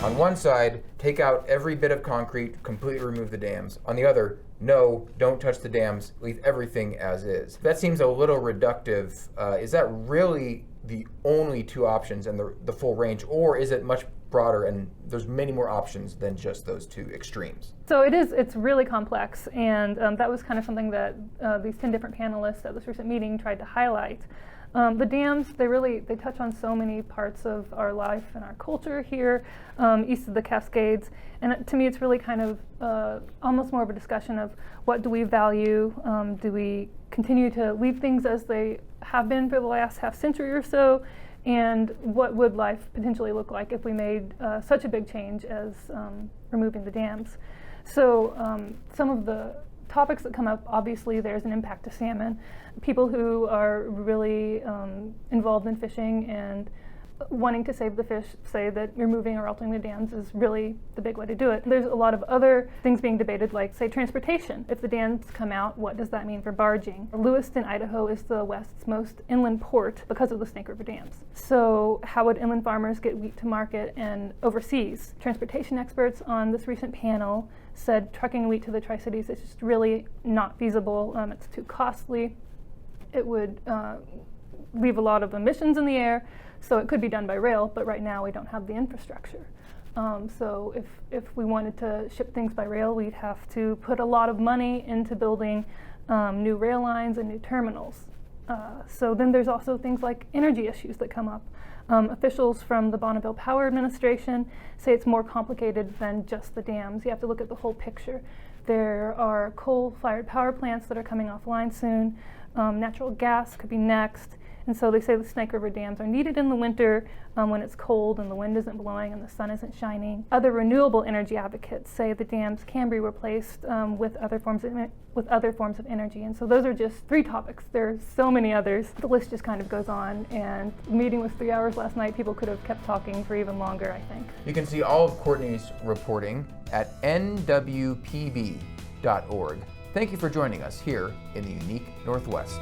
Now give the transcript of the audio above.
On one side, take out every bit of concrete, completely remove the dams. On the other, no, don't touch the dams, leave everything as is. That seems a little reductive. Is that really the only two options and the full range, or is it much broader and there's many more options than just those two extremes? So it's really complex, and that was kind of something that these 10 different panelists at this recent meeting tried to highlight. The dams, they touch on so many parts of our life and our culture here east of the Cascades, and to me it's really kind of almost more of a discussion of what do we value, do we continue to leave things as they have been for the last half century or so, and what would life potentially look like if we made such a big change as removing the dams. So some of the topics that come up, obviously there's an impact to salmon. People who are really involved in fishing and wanting to save the fish say that removing or altering the dams is really the big way to do it. There's a lot of other things being debated, like, say, transportation. If the dams come out, what does that mean for barging? Lewiston, Idaho is the West's most inland port because of the Snake River dams. So how would inland farmers get wheat to market and overseas? Transportation experts on this recent panel said trucking wheat to the Tri-Cities is just really not feasible. It's too costly. It would leave a lot of emissions in the air. So it could be done by rail, but right now we don't have the infrastructure. So if we wanted to ship things by rail, we'd have to put a lot of money into building new rail lines and new terminals. So then there's also things like energy issues that come up. Officials from the Bonneville Power Administration say it's more complicated than just the dams. You have to look at the whole picture. There are coal-fired power plants that are coming offline soon. Natural gas could be next. And so they say the Snake River dams are needed in the winter when it's cold and the wind isn't blowing and the sun isn't shining. Other renewable energy advocates say the dams can be replaced with other forms of energy. And so those are just 3 topics. There are so many others. The list just kind of goes on. And the meeting was 3 hours last night. People could have kept talking for even longer, I think. You can see all of Courtney's reporting at nwpb.org. Thank you for joining us here in the unique Northwest.